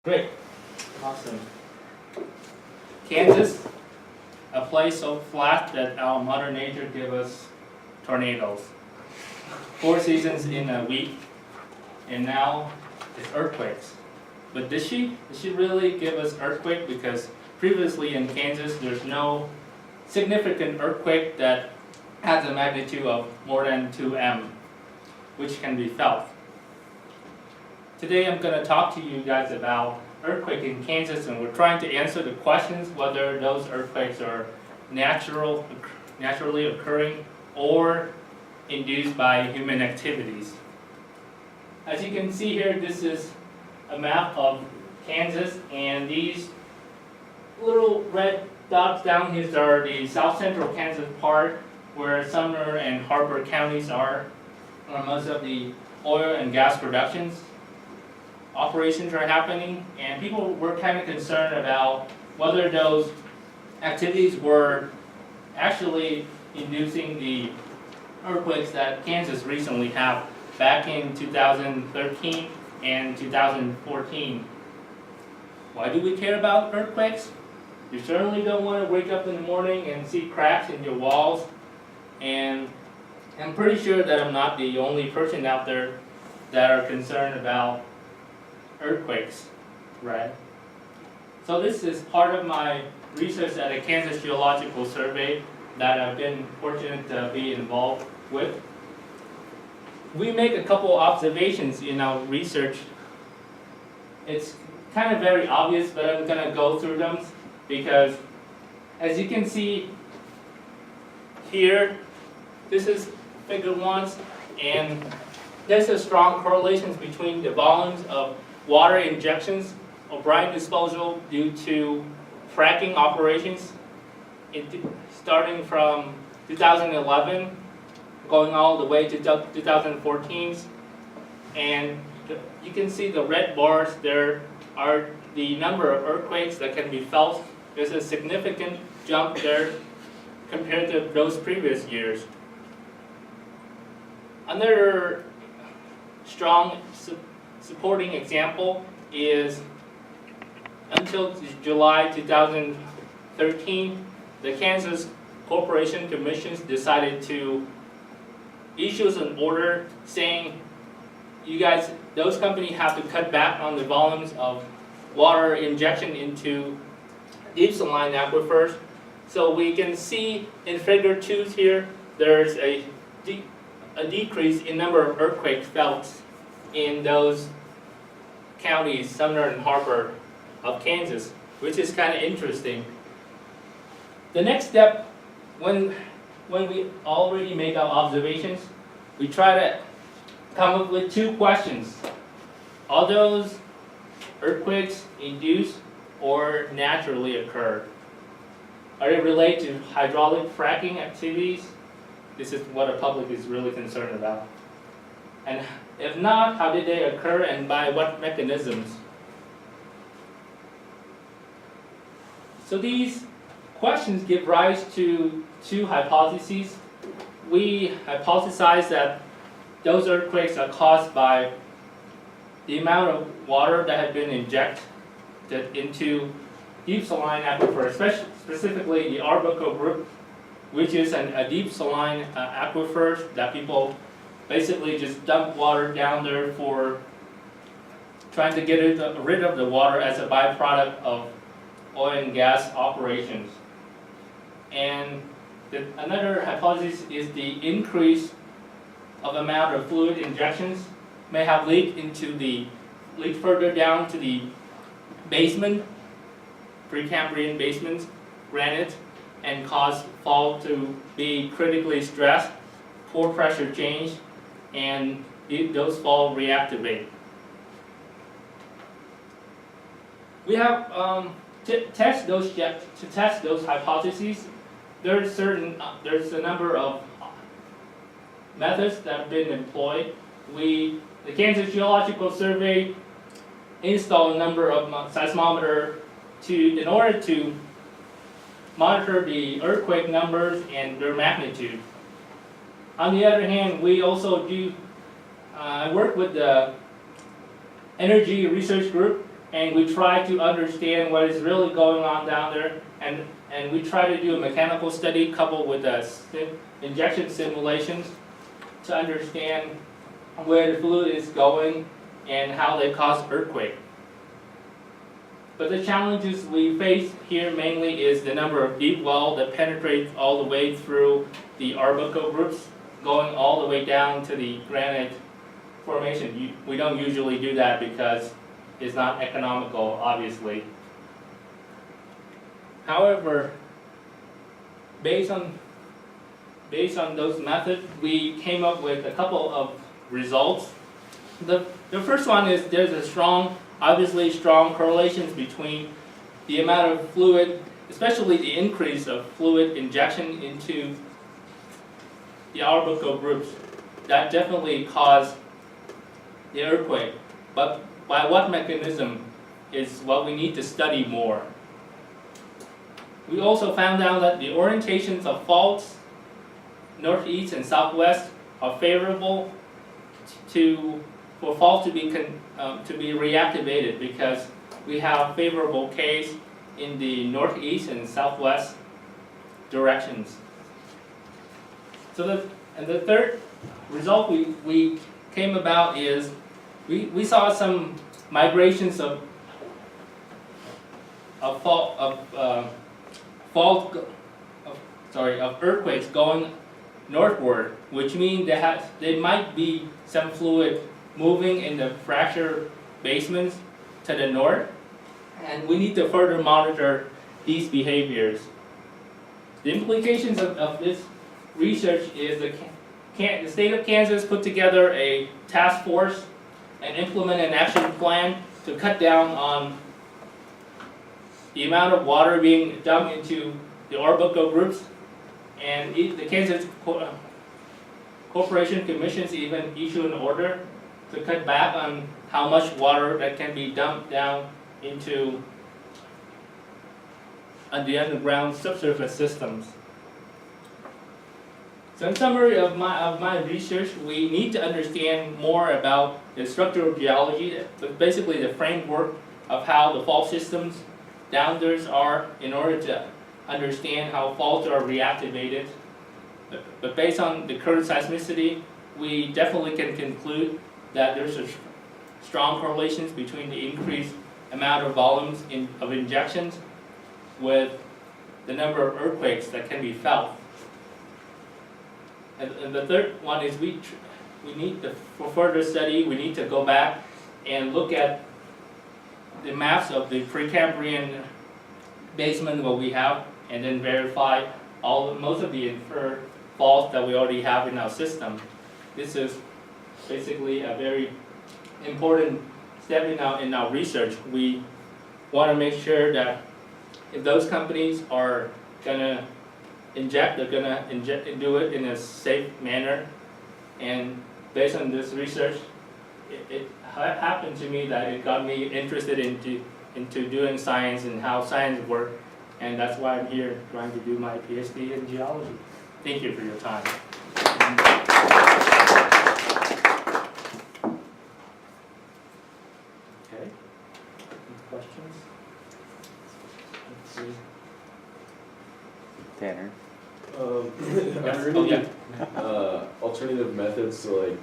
Great. Awesome. Kansas, a place so flat that our Mother Nature gave us tornadoes. 4 seasons in a week, and now it's earthquakes. But did she really give us earthquake? Because previously in Kansas, there's no significant earthquake that has a magnitude of more than 2M, which can be felt. Today I'm going to talk to you guys about earthquake in Kansas, and we're trying to answer the questions whether those earthquakes are naturally occurring or induced by human activities. As you can see here, this is a map of Kansas, and these little red dots down here are the south central Kansas part where Sumner and Harper counties are, where most of the oil and gas productions operations are happening, and people were kind of concerned about whether those activities were actually inducing the earthquakes that Kansas recently had back in 2013 and 2014. Why do we care about earthquakes? You certainly don't want to wake up in the morning and see cracks in your walls, and I'm pretty sure that I'm not the only person out there that are concerned about earthquakes, right? So this is part of my research at a Kansas Geological Survey that I've been fortunate to be involved with. We make a couple observations in our research. It's kind of very obvious, but I'm going to go through them because, as you can see here, this is figure 1, and there's a strong correlation between the volumes of water injections or brine disposal due to fracking operations starting from 2011 going all the way to 2014, and you can see the red bars there are the number of earthquakes that can be felt. There's a significant jump there compared to those previous years. Another strong supporting example is until July 2013, the Kansas Corporation Commission decided to issue an order saying, you guys, those companies have to cut back on the volumes of water injection into deep saline aquifers. So we can see in figure 2 here, there's a decrease in number of earthquakes felt in those counties, Sumner and Harper of Kansas, which is kind of interesting. The next step, when we already make our observations, we try to come up with 2 questions. Are those earthquakes induced or naturally occur? Are they related to hydraulic fracking activities? This is what the public is really concerned about. And if not, how did they occur and by what mechanisms? So these questions give rise to 2 hypotheses. We hypothesize that those earthquakes are caused by the amount of water that had been injected into deep saline aquifer, specifically the Arbuckle group, which is a deep saline aquifer that people basically just dump water down there for trying to get rid of the water as a byproduct of oil and gas operations. And another hypothesis is the increase of amount of fluid injections may have leaked further down to the basement, Precambrian basement, granite, and cause fault to be critically stressed, pore pressure change, and those faults reactivate. We have to test those hypotheses. There's a number of methods that have been employed. The Kansas Geological Survey installed a number of seismometers in order to monitor the earthquake numbers and their magnitude. On the other hand, we also do work with the Energy Research Group and we try to understand what is really going on down there, and we try to do a mechanical study coupled with injection simulations to understand where the fluid is going and how they cause earthquake. But the challenges we face here mainly is the number of deep well that penetrates all the way through the Arbuckle groups, going all the way down to the granite formation. We don't usually do that because it's not economical, obviously. However, based on those methods, we came up with a couple of results. The first one is there's obviously strong correlations between the amount of fluid, especially the increase of fluid injection into the Arbuckle groups. That definitely caused the earthquake. But by what mechanism is what we need to study more. We also found out that the orientations of faults, northeast and southwest, are favorable for faults to be reactivated because we have favorable case in the northeast and southwest directions. So the third result we came about is we saw some migrations of earthquakes going northward, which means there might be some fluid moving in the fracture basements to the north, and we need to further monitor these behaviors. The implications of this research is the state of Kansas put together a task force and implement an action plan to cut down on the amount of water being dumped into the Arbuckle groups, and the Kansas Corporation Commissions even issue an order to cut back on how much water that can be dumped down into the underground subsurface systems. So in summary of my research, we need to understand more about the structural geology, but basically the framework of how the fault systems down there are in order to understand how faults are reactivated. But based on the current seismicity, we definitely can conclude that there's a strong correlations between the increased amount of volumes of injections with the number of earthquakes that can be felt. And the third one is we need to, for further study, we need to go back and look at the maps of the Precambrian basement what we have, and then verify most of the inferred faults that we already have in our system. This is basically a very important step in our research. We want to make sure that if those companies are gonna inject, they're gonna do it in a safe manner. And based on this research, it happened to me that it got me interested into doing science and how science works, and that's why I'm here trying to do my PhD in geology. Thank you for your time. Okay. Any questions? Let's see. Tanner. Yes. Are there any alternative methods to like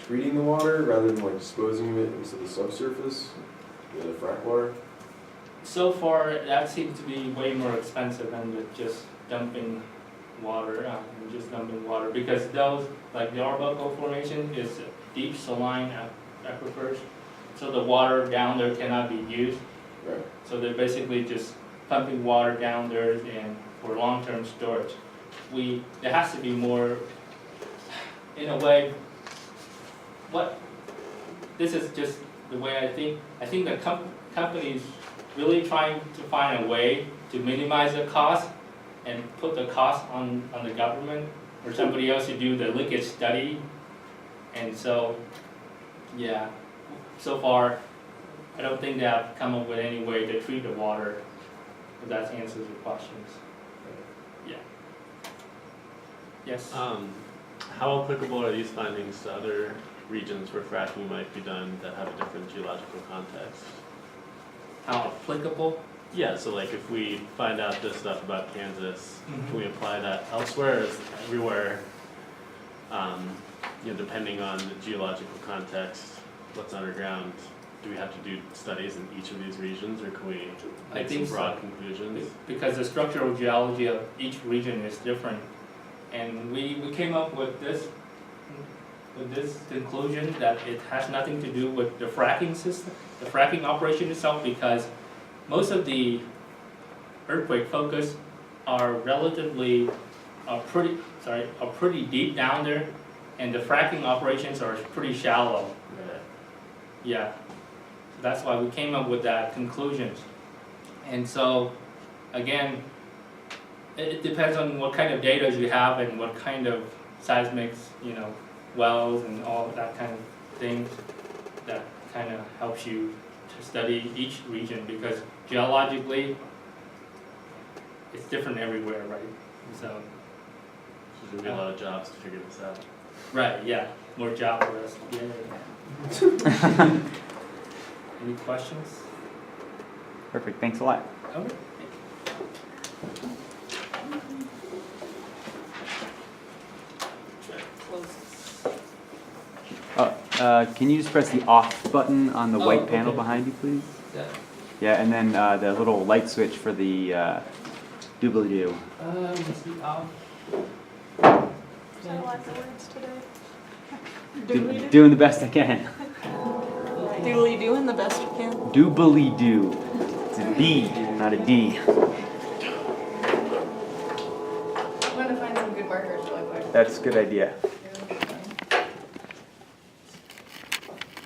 treating the water rather than like disposing of it into the subsurface, the frac water? So far, that seems to be way more expensive than just dumping water, because those, like the Arbuckle Formation, is deep saline aquifers, so the water down there cannot be used. Right. So they're basically just pumping water down there and for long-term storage. There has to be more, in a way, this is just the way I think. I think the companies really trying to find a way to minimize the cost and put the cost on the government or somebody else to do the leakage study. And so, yeah, so far, I don't think they have come up with any way to treat the water. If that answers your questions. Yeah. Yes? How applicable are these findings to other regions where fracking might be done that have a different geological context? how applicable. Yeah, so like if we find out this stuff about Kansas, Mhm. can we apply that elsewhere? Is everywhere, depending on the geological context, what's underground, do we have to do studies in each of these regions, or can we I make think some broad conclusions? Because the structural geology of each region is different. And we came up with this conclusion that it has nothing to do with the fracking system, the fracking operation itself, because most of the earthquake focus are pretty deep down there, and the fracking operations are pretty shallow. Right. Yeah, that's why we came up with that conclusion. And so, again, it depends on what kind of data you have and what kind of seismics, wells and all that kind of things that kind of helps you to study each region, because geologically it's different everywhere, right? So, There's gonna be a lot of jobs to figure this out. right, yeah, more job for us. Yeah. Any questions? Perfect, thanks a lot. Okay. Can you just press the off button on the Oh, white panel okay. behind you, please? Yeah. Yeah, and then the little light switch for the doobly-doo. Let's see, I like the words today. Doing the best I can. Doodly doing the best you can. Doobly-doo. It's a B, not a D. I'm gonna find some good markers really quick. That's a good idea.